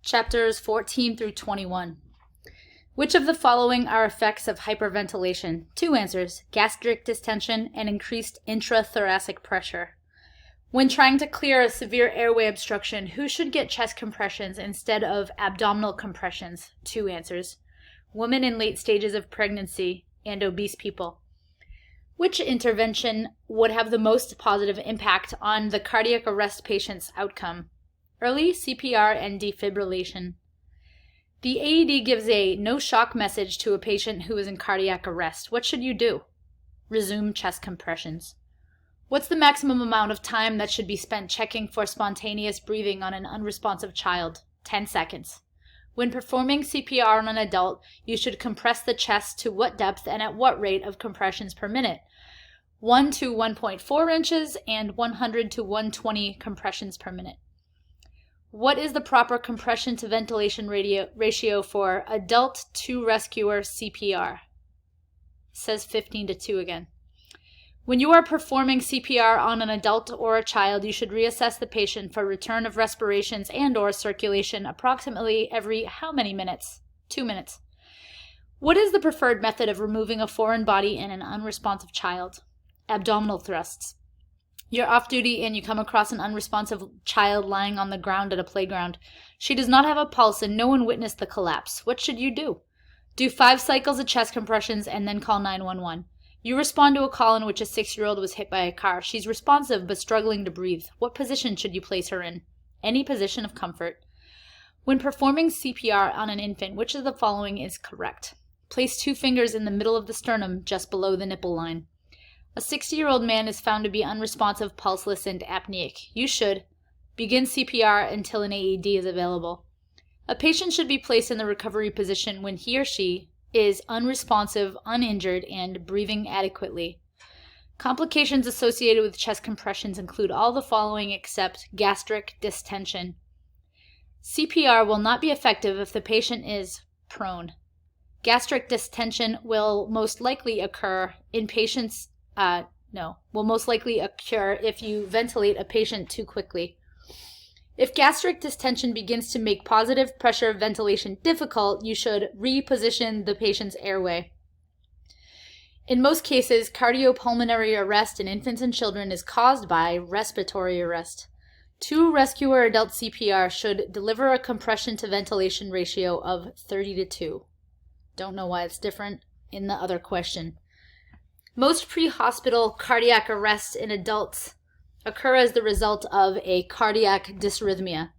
Chapters 14 through 21. Which of the following are effects of hyperventilation? Two answers: gastric distension and increased intrathoracic pressure. When trying to clear a severe airway obstruction, who should get chest compressions instead of abdominal compressions? Two answers: women in late stages of pregnancy and obese people. Which intervention would have the most positive impact on the cardiac arrest patient's outcome? Early CPR and defibrillation. The AED gives a no-shock message to a patient who is in cardiac arrest. What should you do? Resume chest compressions. What's the maximum amount of time that should be spent checking for spontaneous breathing on an unresponsive child? 10 seconds. When performing CPR on an adult, you should compress the chest to what depth and at what rate of compressions per minute? 1 to 1.4 inches and 100 to 120 compressions per minute. What is the proper compression to ventilation ratio for adult to rescuer CPR? Says 15 to 2 again. When you are performing CPR on an adult or a child, you should reassess the patient for return of respirations and or circulation approximately every how many minutes? 2 minutes. What is the preferred method of removing a foreign body in an unresponsive child? Abdominal thrusts. You're off duty and you come across an unresponsive child lying on the ground at a playground. She does not have a pulse and no one witnessed the collapse. What should you do? Do 5 cycles of chest compressions and then call 911. You respond to a call in which a 6-year-old was hit by a car. She's responsive but struggling to breathe. What position should you place her in? Any position of comfort. When performing CPR on an infant, which of the following is correct? Place 2 fingers in the middle of the sternum just below the nipple line. A 60-year-old man is found to be unresponsive, pulseless, and apneic. You should begin CPR until an AED is available. A patient should be placed in the recovery position when he or she is unresponsive, uninjured, and breathing adequately. Complications associated with chest compressions include all the following except gastric distension. CPR will not be effective if the patient is prone. Gastric distension will most likely occur in patients will most likely occur if you ventilate a patient too quickly. If gastric distension begins to make positive pressure ventilation difficult, you should reposition the patient's airway. In most cases, cardiopulmonary arrest in infants and children is caused by respiratory arrest. To rescuer adult CPR should deliver a compression to ventilation ratio of 30 to 2. Don't know why it's different in the other question. Most pre-hospital cardiac arrests in adults occur as the result of a cardiac dysrhythmia.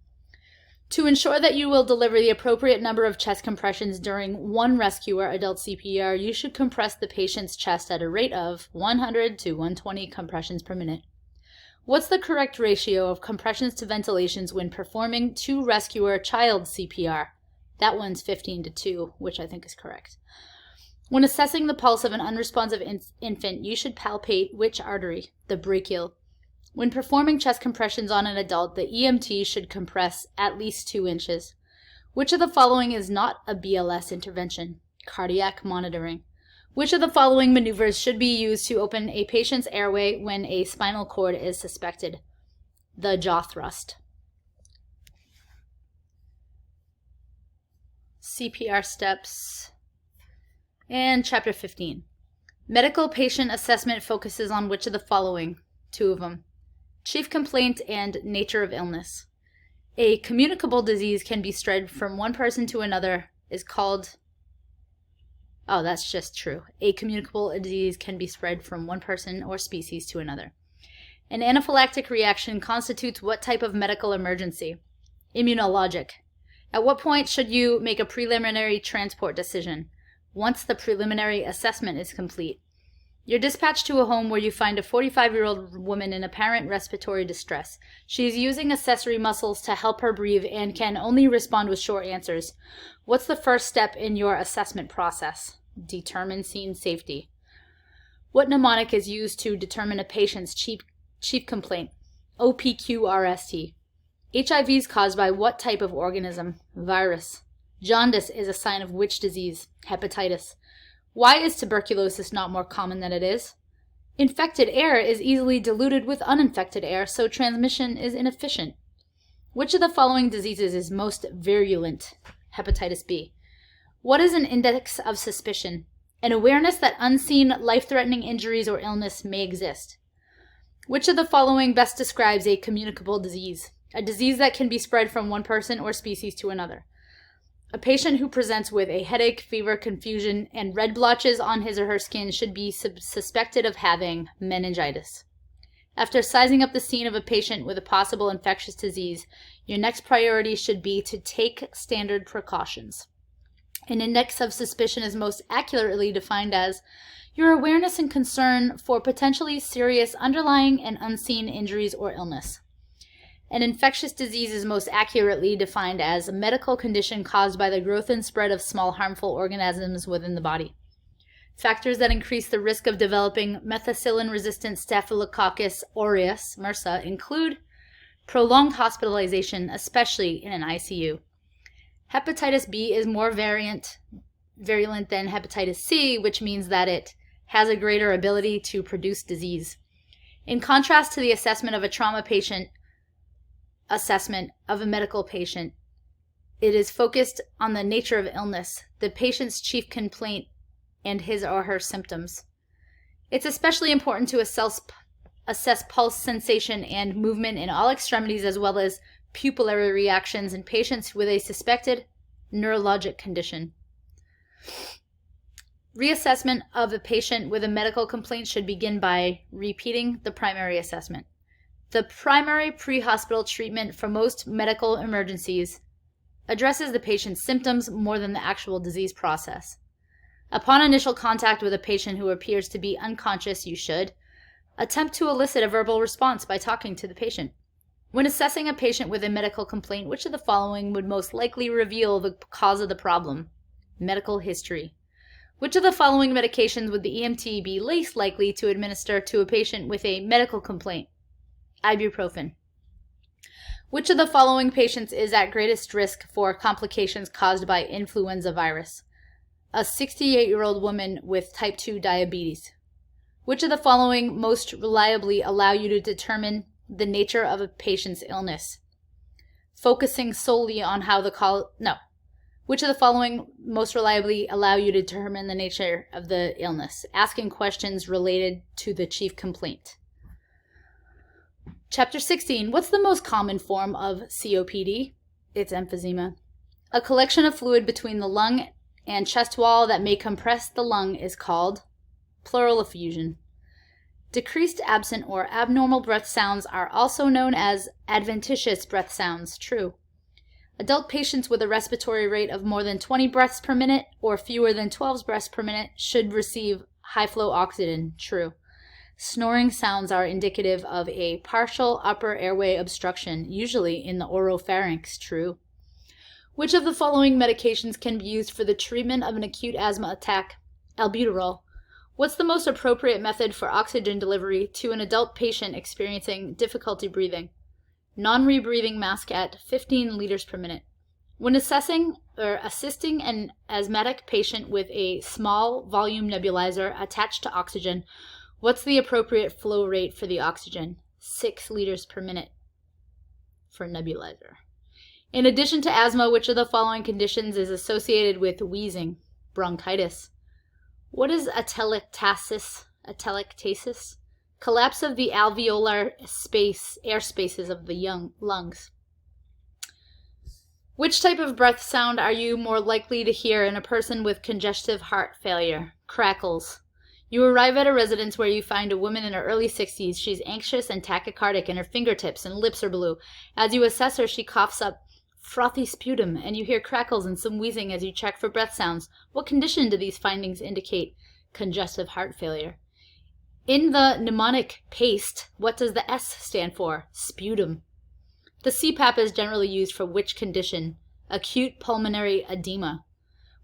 To ensure that you will deliver the appropriate number of chest compressions during one rescuer adult CPR, you should compress the patient's chest at a rate of 100 to 120 compressions per minute. What's the correct ratio of compressions to ventilations when performing to rescuer child CPR? That one's 15 to 2, which I think is correct. When assessing the pulse of an unresponsive infant, you should palpate which artery? The brachial. When performing chest compressions on an adult, the EMT should compress at least 2 inches. Which of the following is not a BLS intervention? Cardiac monitoring. Which of the following maneuvers should be used to open a patient's airway when a spinal cord is suspected? The jaw thrust. CPR steps. And Chapter 15. Medical patient assessment focuses on which of the following? 2 of them. Chief complaint and nature of illness. A communicable disease can be spread from one person to another is called... Oh, that's just true. A communicable disease can be spread from one person or species to another. An anaphylactic reaction constitutes what type of medical emergency? Immunologic. At what point should you make a preliminary transport decision? Once the preliminary assessment is complete. You're dispatched to a home where you find a 45-year-old woman in apparent respiratory distress. She is using accessory muscles to help her breathe and can only respond with short answers. What's the first step in your assessment process? Determine scene safety. What mnemonic is used to determine a patient's chief complaint? OPQRST. HIV is caused by what type of organism? Virus. Jaundice is a sign of which disease? Hepatitis. Why is tuberculosis not more common than it is? Infected air is easily diluted with uninfected air, so transmission is inefficient. Which of the following diseases is most virulent? Hepatitis B. What is an index of suspicion? An awareness that unseen life-threatening injuries or illness may exist. Which of the following best describes a communicable disease? A disease that can be spread from one person or species to another. A patient who presents with a headache, fever, confusion, and red blotches on his or her skin should be suspected of having meningitis. After sizing up the scene of a patient with a possible infectious disease, your next priority should be to take standard precautions. An index of suspicion is most accurately defined as your awareness and concern for potentially serious underlying and unseen injuries or illness. An infectious disease is most accurately defined as a medical condition caused by the growth and spread of small harmful organisms within the body. Factors that increase the risk of developing methicillin-resistant Staphylococcus aureus, MRSA, include prolonged hospitalization, especially in an ICU. Hepatitis B is more virulent than hepatitis C, which means that it has a greater ability to produce disease. In contrast to the assessment of a trauma patient, assessment of a medical patient, it is focused on the nature of illness, the patient's chief complaint, and his or her symptoms. It's especially important to assess pulse sensation and movement in all extremities, as well as pupillary reactions in patients with a suspected neurologic condition. Reassessment of a patient with a medical complaint should begin by repeating the primary assessment. The primary pre-hospital treatment for most medical emergencies addresses the patient's symptoms more than the actual disease process. Upon initial contact with a patient who appears to be unconscious, you should attempt to elicit a verbal response by talking to the patient. When assessing a patient with a medical complaint, which of the following would most likely reveal the cause of the problem? Medical history. Which of the following medications would the EMT be least likely to administer to a patient with a medical complaint? Ibuprofen. Which of the following patients is at greatest risk for complications caused by influenza virus? A 68-year-old woman with type 2 diabetes. Which of the following most reliably allow you to determine the nature of a patient's illness? Focusing solely on how Which of the following most reliably allow you to determine the nature of the illness? Asking questions related to the chief complaint. Chapter 16. What's the most common form of COPD? It's emphysema. A collection of fluid between the lung and chest wall that may compress the lung is called pleural effusion. Decreased, absent, or abnormal breath sounds are also known as adventitious breath sounds. True. Adult patients with a respiratory rate of more than 20 breaths per minute or fewer than 12 breaths per minute should receive high-flow oxygen. True. Snoring sounds are indicative of a partial upper airway obstruction, usually in the oropharynx. True. Which of the following medications can be used for the treatment of an acute asthma attack? Albuterol. What's the most appropriate method for oxygen delivery to an adult patient experiencing difficulty breathing? Non-rebreathing mask at 15 liters per minute. When assisting an asthmatic patient with a small volume nebulizer attached to oxygen, what's the appropriate flow rate for the oxygen? 6 liters per minute for nebulizer. In addition to asthma, which of the following conditions is associated with wheezing? Bronchitis. What is atelectasis? Atelectasis? Collapse of the alveolar air spaces of the lungs. Which type of breath sound are you more likely to hear in a person with congestive heart failure? Crackles. You arrive at a residence where you find a woman in her early 60s. She's anxious and tachycardic, and her fingertips and lips are blue. As you assess her, she coughs up frothy sputum, and you hear crackles and some wheezing as you check for breath sounds. What condition do these findings indicate? Congestive heart failure. In the mnemonic PASTE, what does the S stand for? Sputum. The CPAP is generally used for which condition? Acute pulmonary edema.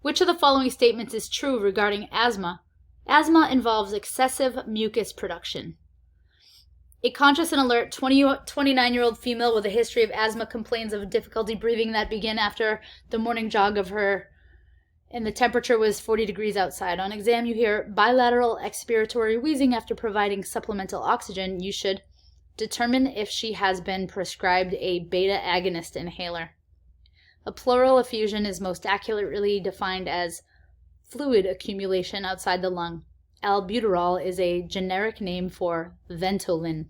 Which of the following statements is true regarding asthma? Asthma involves excessive mucus production. A conscious and alert 29-year-old female with a history of asthma complains of difficulty breathing that began after the morning jog of her, and the temperature was 40 degrees outside. On exam, you hear bilateral expiratory wheezing after providing supplemental oxygen. You should Determine if she has been prescribed a beta agonist inhaler. A pleural effusion is most accurately defined as fluid accumulation outside the lung. Albuterol is a generic name for Ventolin.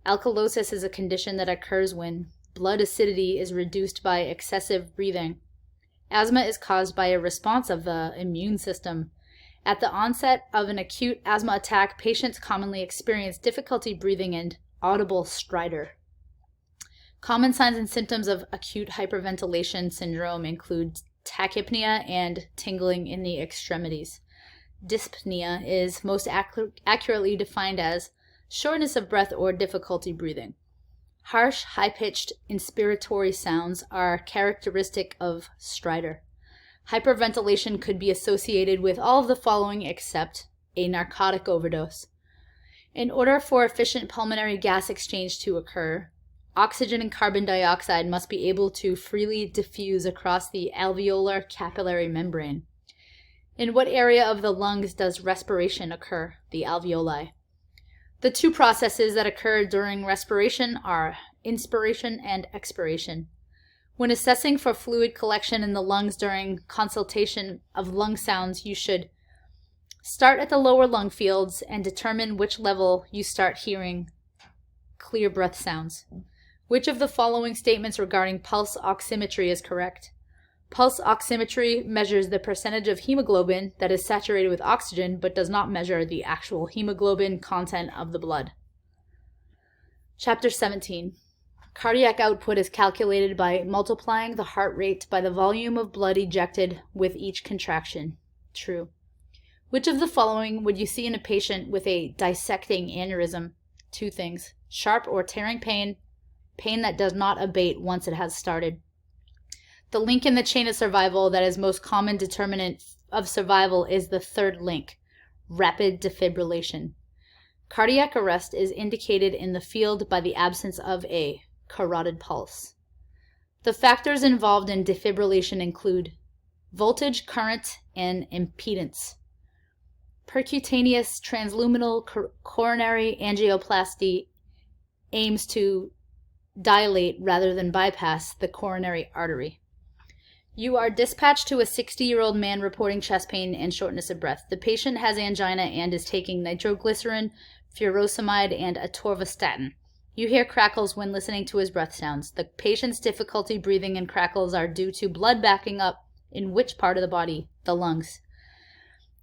Alkalosis is a condition that occurs when blood acidity is reduced by excessive breathing. Asthma is caused by a response of the immune system. At the onset of an acute asthma attack, patients commonly experience difficulty breathing and audible stridor. Common signs and symptoms of acute hyperventilation syndrome include tachypnea and tingling in the extremities. Dyspnea is most accurately defined as shortness of breath or difficulty breathing. Harsh, high-pitched inspiratory sounds are characteristic of stridor. Hyperventilation could be associated with all of the following except a narcotic overdose. In order for efficient pulmonary gas exchange to occur, oxygen and carbon dioxide must be able to freely diffuse across the alveolar capillary membrane. In what area of the lungs does respiration occur? The alveoli. The two processes that occur during respiration are inspiration and expiration. When assessing for fluid collection in the lungs during consultation of lung sounds, you should start at the lower lung fields and determine which level you start hearing clear breath sounds. Which of the following statements regarding pulse oximetry is correct? Pulse oximetry measures the percentage of hemoglobin that is saturated with oxygen but does not measure the actual hemoglobin content of the blood. Chapter 17. Cardiac output is calculated by multiplying the heart rate by the volume of blood ejected with each contraction. True. Which of the following would you see in a patient with a dissecting aneurysm? Two things: sharp or tearing pain, pain that does not abate once it has started. The link in the chain of survival that is most common determinant of survival is the third link, rapid defibrillation. Cardiac arrest is indicated in the field by the absence of a carotid pulse. The factors involved in defibrillation include voltage, current, and impedance. Percutaneous transluminal coronary angioplasty aims to dilate rather than bypass the coronary artery. You are dispatched to a 60-year-old man reporting chest pain and shortness of breath. The patient has angina and is taking nitroglycerin, furosemide, and atorvastatin. You hear crackles when listening to his breath sounds. The patient's difficulty breathing and crackles are due to blood backing up in which part of the body? The lungs.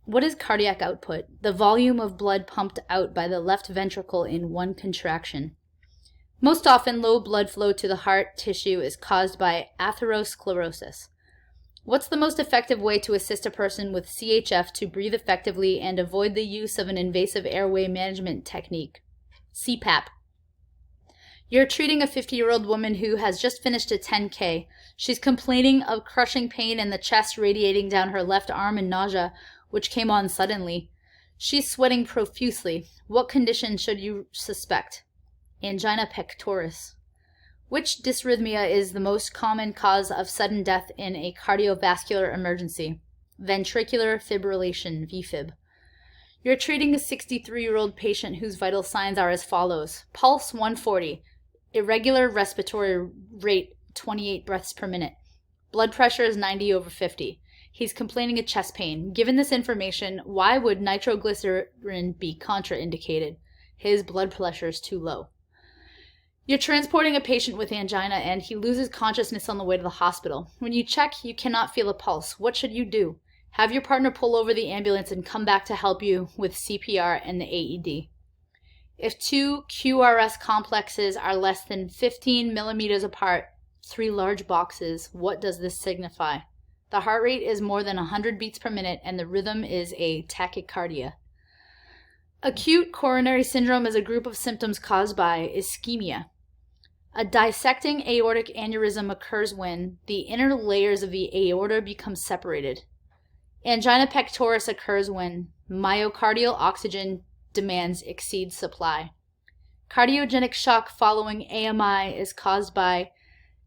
What is cardiac output? The volume of blood pumped out by the left ventricle in one contraction. Most often, low blood flow to the heart tissue is caused by atherosclerosis. What's the most effective way to assist a person with CHF to breathe effectively and avoid the use of an invasive airway management technique? CPAP. You're treating a 50-year-old woman who has just finished a 10K. She's complaining of crushing pain in the chest radiating down her left arm and nausea, which came on suddenly. She's sweating profusely. What condition should you suspect? Angina pectoris. Which dysrhythmia is the most common cause of sudden death in a cardiovascular emergency? Ventricular fibrillation, VFib. You're treating a 63-year-old patient whose vital signs are as follows. Pulse 140, irregular respiratory rate 28 breaths per minute. Blood pressure is 90/50. He's complaining of chest pain. Given this information, why would nitroglycerin be contraindicated? His blood pressure is too low. You're transporting a patient with angina and he loses consciousness on the way to the hospital. When you check, you cannot feel a pulse. What should you do? Have your partner pull over the ambulance and come back to help you with CPR and the AED. If two QRS complexes are less than 15 millimeters apart, 3 large boxes, what does this signify? The heart rate is more than 100 beats per minute and the rhythm is a tachycardia. Acute coronary syndrome is a group of symptoms caused by ischemia. A dissecting aortic aneurysm occurs when the inner layers of the aorta become separated. Angina pectoris occurs when myocardial oxygen demands exceed supply. Cardiogenic shock following AMI is caused by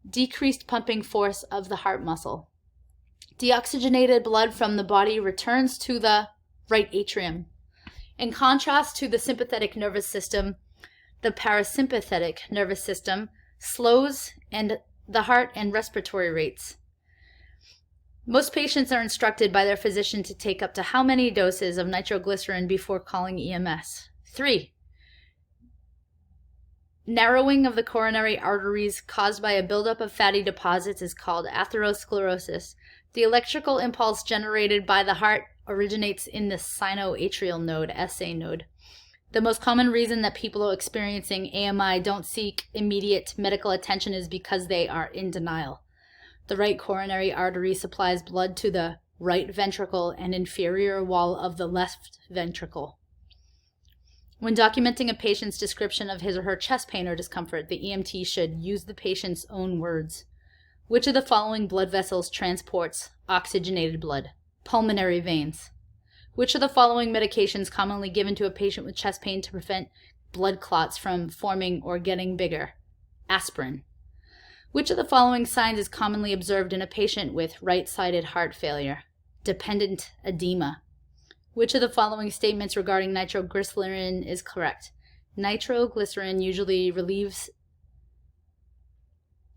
decreased pumping force of the heart muscle. Deoxygenated blood from the body returns to the right atrium. In contrast to the sympathetic nervous system, the parasympathetic nervous system slows and the heart and respiratory rates. Most patients are instructed by their physician to take up to how many doses of nitroglycerin before calling EMS? 3. Narrowing of the coronary arteries caused by a buildup of fatty deposits is called atherosclerosis. The electrical impulse generated by the heart originates in the sinoatrial node, SA node. The most common reason that people experiencing AMI don't seek immediate medical attention is because they are in denial. The right coronary artery supplies blood to the right ventricle and inferior wall of the left ventricle. When documenting a patient's description of his or her chest pain or discomfort, the EMT should use the patient's own words. Which of the following blood vessels transports oxygenated blood? Pulmonary veins. Which of the following medications commonly given to a patient with chest pain to prevent blood clots from forming or getting bigger? Aspirin. Which of the following signs is commonly observed in a patient with right-sided heart failure? Dependent edema. Which of the following statements regarding nitroglycerin is correct? Nitroglycerin usually relieves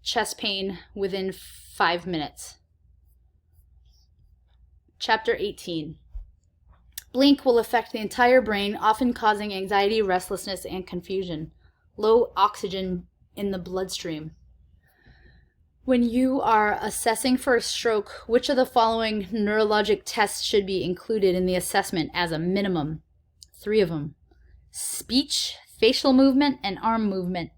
chest pain within 5 minutes. Chapter 18. Blink will affect the entire brain, often causing anxiety, restlessness, and confusion. Low oxygen in the bloodstream. When you are assessing for a stroke, which of the following neurologic tests should be included in the assessment as a minimum? 3 of them. Speech, facial movement, and arm movement.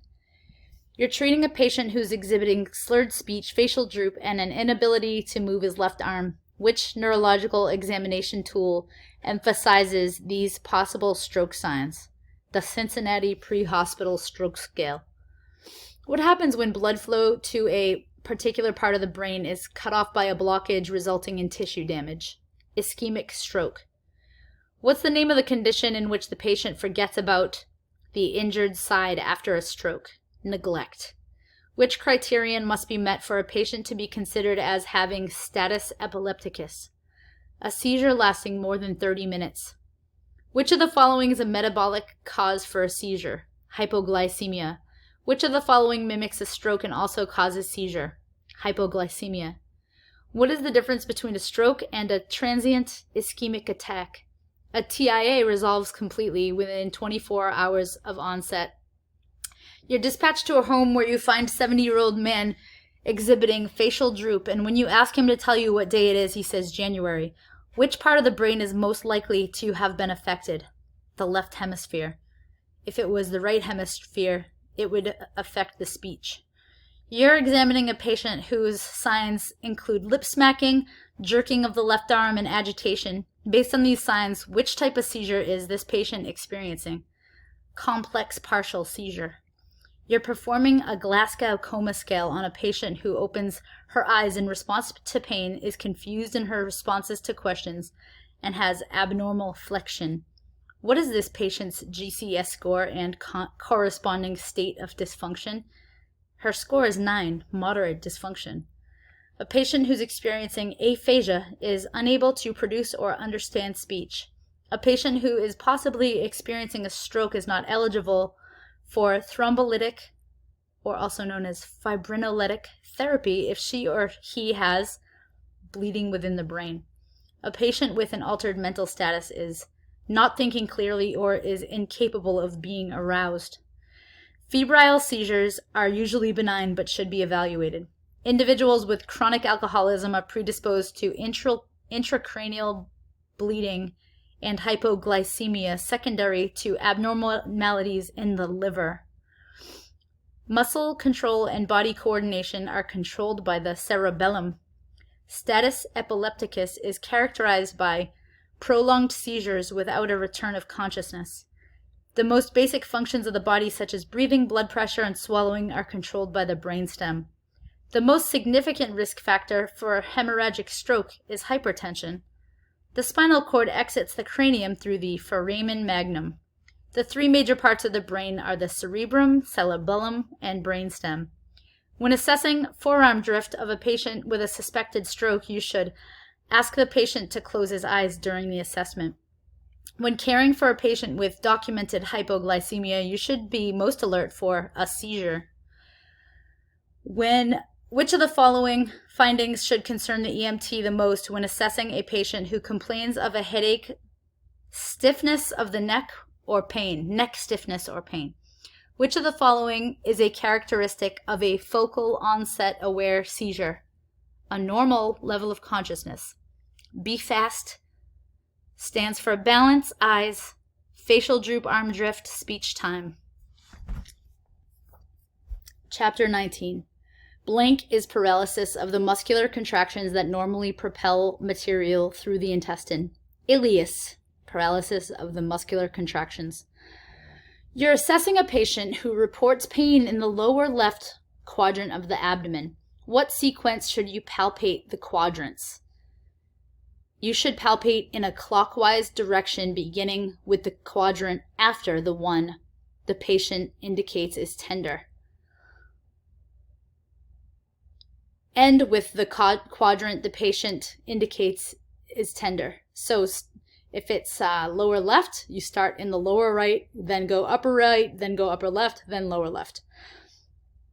You're treating a patient who's exhibiting slurred speech, facial droop, and an inability to move his left arm. Which neurological examination tool emphasizes these possible stroke signs? The Cincinnati Pre-Hospital Stroke Scale. What happens when blood flow to a particular part of the brain is cut off by a blockage resulting in tissue damage? Ischemic stroke. What's the name of the condition in which the patient forgets about the injured side after a stroke? Neglect. Which criterion must be met for a patient to be considered as having status epilepticus? A seizure lasting more than 30 minutes. Which of the following is a metabolic cause for a seizure? Hypoglycemia. Which of the following mimics a stroke and also causes seizure? Hypoglycemia. What is the difference between a stroke and a transient ischemic attack? A TIA resolves completely within 24 hours of onset. You're dispatched to a home where you find a 70-year-old man exhibiting facial droop, and when you ask him to tell you what day it is, he says January. Which part of the brain is most likely to have been affected? The left hemisphere. If it was the right hemisphere, it would affect the speech. You're examining a patient whose signs include lip smacking, jerking of the left arm, and agitation. Based on these signs, which type of seizure is this patient experiencing? Complex partial seizure. You're performing a Glasgow Coma Scale on a patient who opens her eyes in response to pain, is confused in her responses to questions, and has abnormal flexion. What is this patient's GCS score and corresponding state of dysfunction? Her score is 9, moderate dysfunction. A patient who's experiencing aphasia is unable to produce or understand speech. A patient who is possibly experiencing a stroke is not eligible for thrombolytic, or also known as fibrinolytic therapy, if she or he has bleeding within the brain. A patient with an altered mental status is not thinking clearly or is incapable of being aroused. Febrile seizures are usually benign but should be evaluated. Individuals with chronic alcoholism are predisposed to intracranial bleeding and hypoglycemia secondary to abnormalities in the liver. Muscle control and body coordination are controlled by the cerebellum. Status epilepticus is characterized by prolonged seizures without a return of consciousness. The most basic functions of the body, such as breathing, blood pressure, and swallowing, are controlled by the brainstem. The most significant risk factor for hemorrhagic stroke is hypertension. The spinal cord exits the cranium through the foramen magnum. The 3 major parts of the brain are the cerebrum, cerebellum, and brainstem. When assessing forearm drift of a patient with a suspected stroke, you should ask the patient to close his eyes during the assessment. When caring for a patient with documented hypoglycemia, you should be most alert for a seizure. Which of the following findings should concern the EMT the most when assessing a patient who complains of a headache, stiffness of the neck, or pain? Neck stiffness or pain. Which of the following is a characteristic of a focal onset aware seizure? A normal level of consciousness. Be fast stands for balance, eyes, facial droop, arm drift, speech time. Chapter 19. Blank is paralysis of the muscular contractions that normally propel material through the intestine. Ileus, paralysis of the muscular contractions. You're assessing a patient who reports pain in the lower left quadrant of the abdomen. What sequence should you palpate the quadrants? You should palpate in a clockwise direction, beginning with the quadrant after the one the patient indicates is tender. End with the quadrant the patient indicates is tender. So if it's lower left, you start in the lower right, then go upper right, then go upper left, then lower left.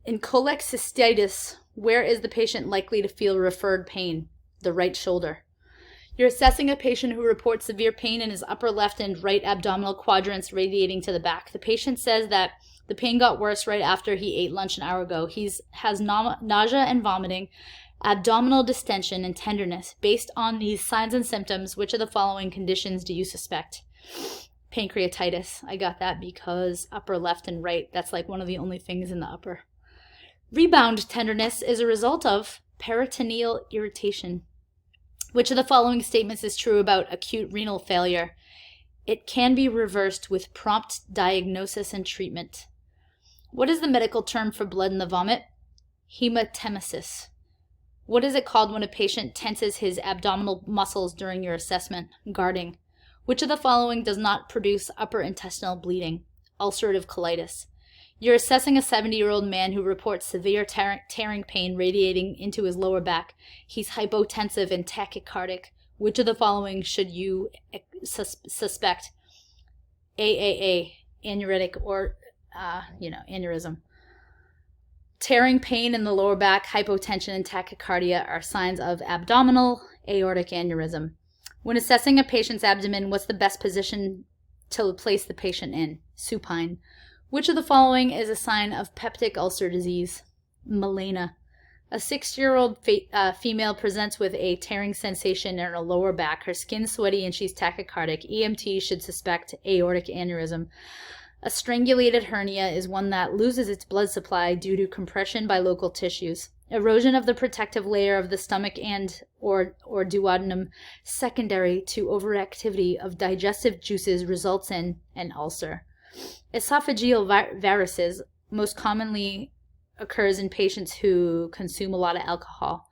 In cholecystitis, where is the patient likely to feel referred pain? The right shoulder. You're assessing a patient who reports severe pain in his upper left and right abdominal quadrants radiating to the back. The patient says that the pain got worse right after he ate lunch an hour ago. He has nausea and vomiting, abdominal distension, and tenderness. Based on these signs and symptoms, which of the following conditions do you suspect? Pancreatitis. I got that because upper left and right, that's like one of the only things in the upper. Rebound tenderness is a result of peritoneal irritation. Which of the following statements is true about acute renal failure? It can be reversed with prompt diagnosis and treatment. What is the medical term for blood in the vomit? Hematemesis. What is it called when a patient tenses his abdominal muscles during your assessment? Guarding. Which of the following does not produce upper intestinal bleeding? Ulcerative colitis. You're assessing a 70-year-old man who reports severe tearing pain radiating into his lower back. He's hypotensive and tachycardic. Which of the following should you suspect? AAA, aneuritic or, aneurysm. Tearing pain in the lower back, hypotension, and tachycardia are signs of abdominal aortic aneurysm. When assessing a patient's abdomen, what's the best position to place the patient in? Supine. Which of the following is a sign of peptic ulcer disease? Melena. A 60-year-old female presents with a tearing sensation in her lower back. Her skin's sweaty and she's tachycardic. EMT should suspect aortic aneurysm. A strangulated hernia is one that loses its blood supply due to compression by local tissues. Erosion of the protective layer of the stomach and or duodenum secondary to overactivity of digestive juices results in an ulcer. Esophageal varices most commonly occurs in patients who consume a lot of alcohol.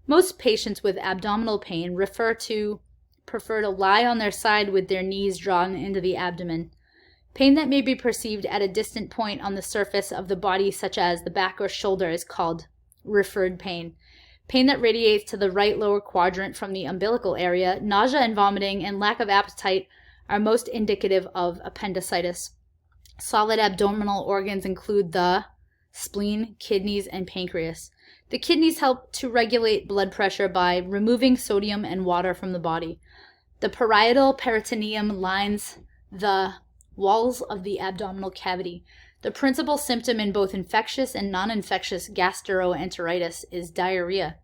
Most patients with abdominal pain prefer to lie on their side with their knees drawn into the abdomen. Pain that may be perceived at a distant point on the surface of the body, such as the back or shoulder, is called referred pain. Pain that radiates to the right lower quadrant from the umbilical area, nausea and vomiting, and lack of appetite are most indicative of appendicitis. Solid abdominal organs include the spleen, kidneys, and pancreas. The kidneys help to regulate blood pressure by removing sodium and water from the body. The parietal peritoneum lines the walls of the abdominal cavity. The principal symptom in both infectious and non-infectious gastroenteritis is diarrhea.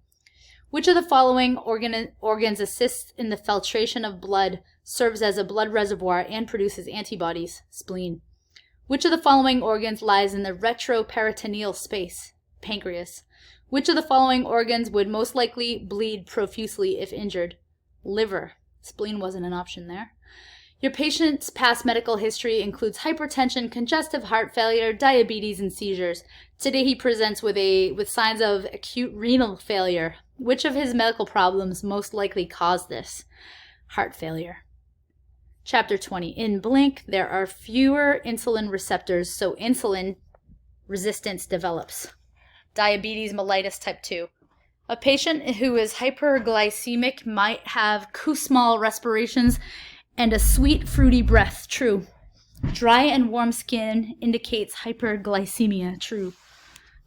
Which of the following organs assists in the filtration of blood, serves as a blood reservoir, and produces antibodies? Spleen. Which of the following organs lies in the retroperitoneal space? Pancreas. Which of the following organs would most likely bleed profusely if injured? Liver. Spleen wasn't an option there. Your patient's past medical history includes hypertension, congestive heart failure, diabetes, and seizures. Today he presents with signs of acute renal failure. Which of his medical problems most likely caused this? Heart failure. Chapter 20. In blank, there are fewer insulin receptors, so insulin resistance develops. Diabetes mellitus type 2. A patient who is hyperglycemic might have Kussmaul respirations and a sweet, fruity breath. True. Dry and warm skin indicates hyperglycemia. True.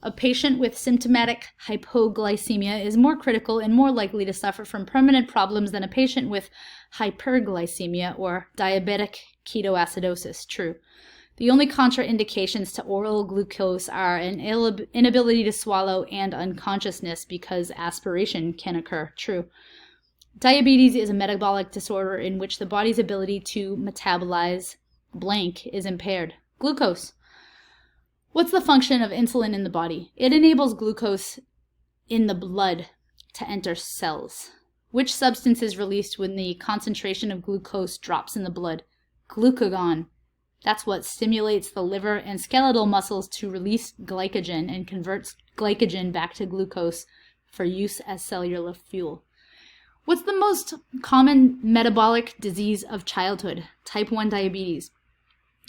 A patient with symptomatic hypoglycemia is more critical and more likely to suffer from permanent problems than a patient with hyperglycemia or diabetic ketoacidosis. True. The only contraindications to oral glucose are an inability to swallow and unconsciousness because aspiration can occur. True. Diabetes is a metabolic disorder in which the body's ability to metabolize blank is impaired. Glucose. What's the function of insulin in the body? It enables glucose in the blood to enter cells. Which substance is released when the concentration of glucose drops in the blood? Glucagon. That's what stimulates the liver and skeletal muscles to release glycogen and converts glycogen back to glucose for use as cellular fuel. What's the most common metabolic disease of childhood? Type 1 diabetes.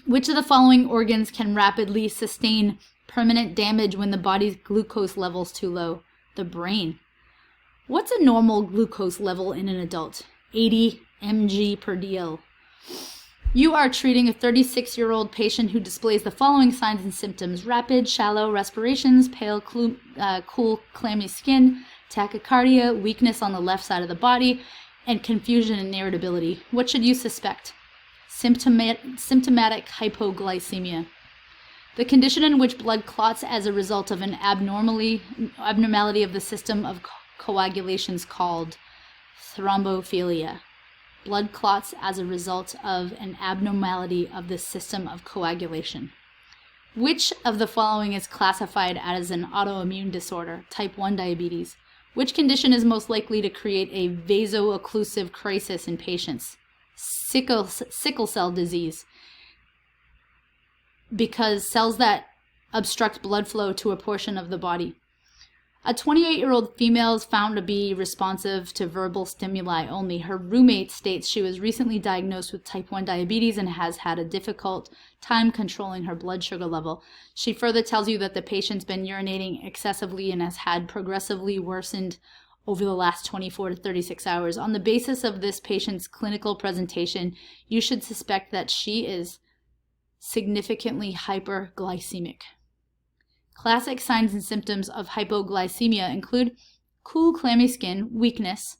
Which of the following organs can rapidly sustain permanent damage when the body's glucose level's too low? The brain. What's a normal glucose level in an adult? 80 mg per dl. You are treating a 36-year-old patient who displays the following signs and symptoms: rapid, shallow respirations, pale, cool, clammy skin, tachycardia, weakness on the left side of the body, and confusion and irritability. What should you suspect? Symptomatic hypoglycemia. The condition in which blood clots as a result of an abnormality of the system of coagulation is called thrombophilia. Blood clots as a result of an abnormality of the system of coagulation. Which of the following is classified as an autoimmune disorder? Type 1 diabetes. Which condition is most likely to create a vaso-occlusive crisis in patients? Sickle cell disease, because cells that obstruct blood flow to a portion of the body. A 28-year-old female is found to be responsive to verbal stimuli only. Her roommate states she was recently diagnosed with type 1 diabetes and has had a difficult time controlling her blood sugar level. She further tells you that the patient's been urinating excessively and has had progressively worsened over the last 24 to 36 hours. On the basis of this patient's clinical presentation, you should suspect that she is significantly hyperglycemic. Classic signs and symptoms of hypoglycemia include cool, clammy skin, weakness,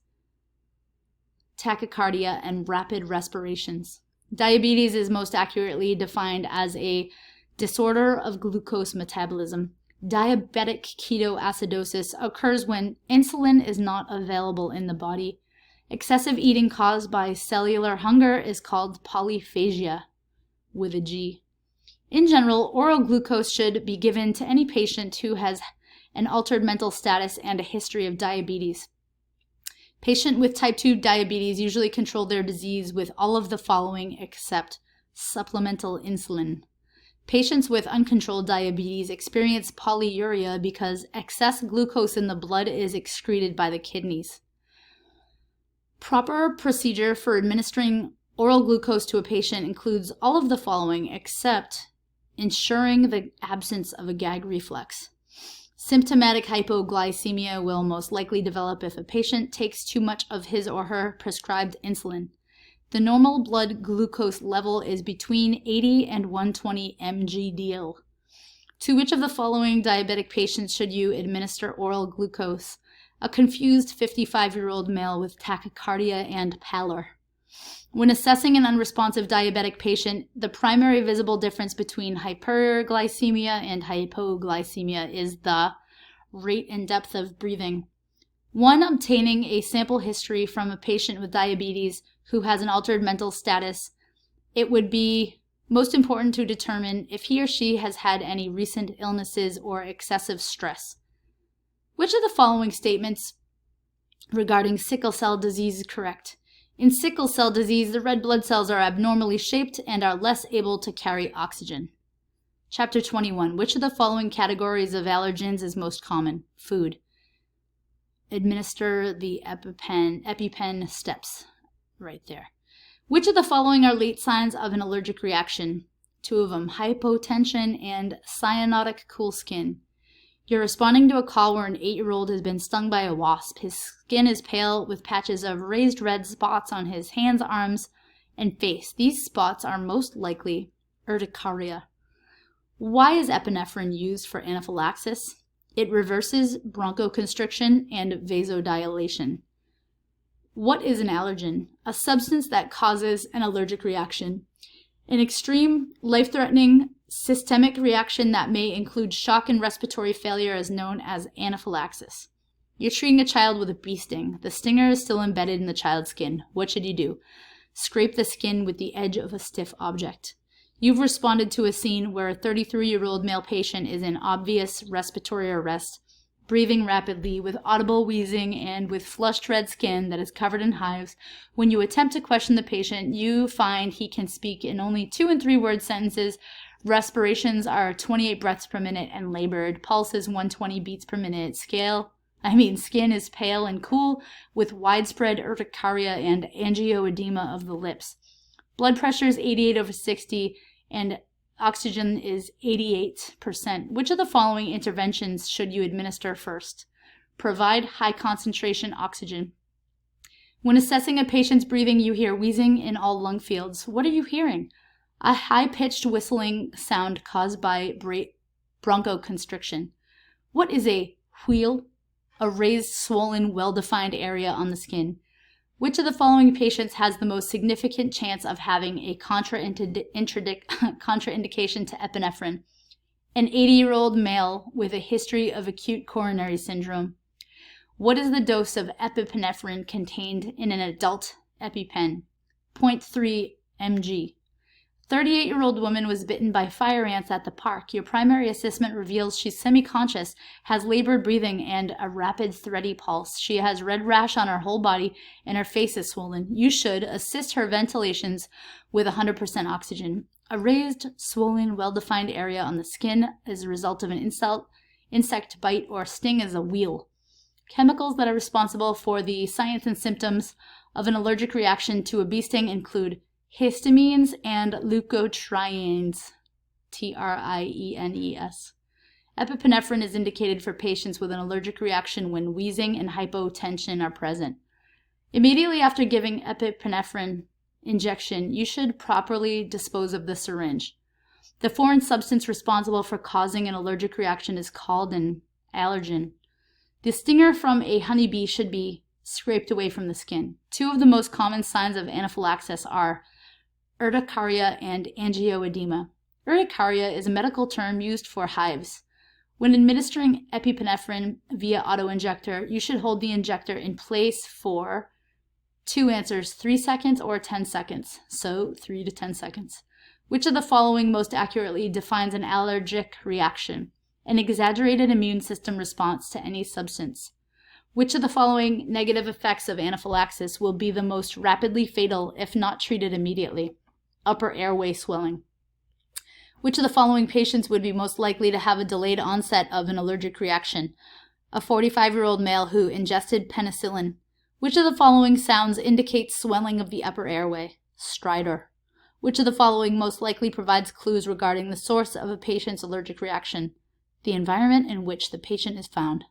tachycardia, and rapid respirations. Diabetes is most accurately defined as a disorder of glucose metabolism. Diabetic ketoacidosis occurs when insulin is not available in the body. Excessive eating caused by cellular hunger is called polyphagia, with a G. In general, oral glucose should be given to any patient who has an altered mental status and a history of diabetes. Patients with type 2 diabetes usually control their disease with all of the following except supplemental insulin. Patients with uncontrolled diabetes experience polyuria because excess glucose in the blood is excreted by the kidneys. Proper procedure for administering oral glucose to a patient includes all of the following except ensuring the absence of a gag reflex. Symptomatic hypoglycemia will most likely develop if a patient takes too much of his or her prescribed insulin. The normal blood glucose level is between 80 and 120 mg/dl. To which of the following diabetic patients should you administer oral glucose? A confused 55-year-old male with tachycardia and pallor. When assessing an unresponsive diabetic patient, the primary visible difference between hyperglycemia and hypoglycemia is the rate and depth of breathing. 1. Obtaining a sample history from a patient with diabetes who has an altered mental status. It would be most important to determine if he or she has had any recent illnesses or excessive stress. Which of the following statements regarding sickle cell disease is correct? In sickle cell disease, the red blood cells are abnormally shaped and are less able to carry oxygen. Chapter 21. Which of the following categories of allergens is most common? Food. Administer the EpiPen steps right there. Which of the following are late signs of an allergic reaction? 2 of them, hypotension and cyanotic cool skin. You're responding to a call where an 8-year-old has been stung by a wasp. His skin is pale with patches of raised red spots on his hands, arms, and face. These spots are most likely urticaria. Why is epinephrine used for anaphylaxis? It reverses bronchoconstriction and vasodilation. What is an allergen? A substance that causes an allergic reaction. An extreme, life-threatening, systemic reaction that may include shock and respiratory failure is known as anaphylaxis. You're treating a child with a bee sting. The stinger is still embedded in the child's skin. What should you do? Scrape the skin with the edge of a stiff object. You've responded to a scene where a 33-year-old male patient is in obvious respiratory arrest, breathing rapidly with audible wheezing and with flushed red skin that is covered in hives. When you attempt to question the patient, you find he can speak in only 2- and 3-word sentences. Respirations are 28 breaths per minute and labored. Pulse is 120 beats per minute. Skin is pale and cool with widespread urticaria and angioedema of the lips. Blood pressure is 88/60 and oxygen is 88%. Which of the following interventions should you administer first? Provide high concentration oxygen. When assessing a patient's breathing, you hear wheezing in all lung fields. What are you hearing? A high-pitched whistling sound caused by bronchoconstriction. What is a wheal? A raised, swollen, well-defined area on the skin. Which of the following patients has the most significant chance of having a contraindication to epinephrine? An 80-year-old male with a history of acute coronary syndrome. What is the dose of epinephrine contained in an adult EpiPen? 0.3 mg. 38-year-old woman was bitten by fire ants at the park. Your primary assessment reveals she's semi-conscious, has labored breathing, and a rapid, thready pulse. She has red rash on her whole body, and her face is swollen. You should assist her ventilations with 100% oxygen. A raised, swollen, well-defined area on the skin as a result of an insect bite or sting is a wheal. Chemicals that are responsible for the signs and symptoms of an allergic reaction to a bee sting include histamines and leukotrienes, trienes. Epinephrine is indicated for patients with an allergic reaction when wheezing and hypotension are present. Immediately after giving epinephrine injection, you should properly dispose of the syringe. The foreign substance responsible for causing an allergic reaction is called an allergen. The stinger from a honeybee should be scraped away from the skin. Two of the most common signs of anaphylaxis are urticaria and angioedema. Urticaria is a medical term used for hives. When administering epinephrine via autoinjector, you should hold the injector in place for 2 answers, 3 seconds or 10 seconds. So 3 to 10 seconds. Which of the following most accurately defines an allergic reaction? An exaggerated immune system response to any substance. Which of the following negative effects of anaphylaxis will be the most rapidly fatal if not treated immediately? Upper airway swelling. Which of the following patients would be most likely to have a delayed onset of an allergic reaction? A 45-year-old male who ingested penicillin. Which of the following sounds indicates swelling of the upper airway? Stridor. Which of the following most likely provides clues regarding the source of a patient's allergic reaction? The environment in which the patient is found.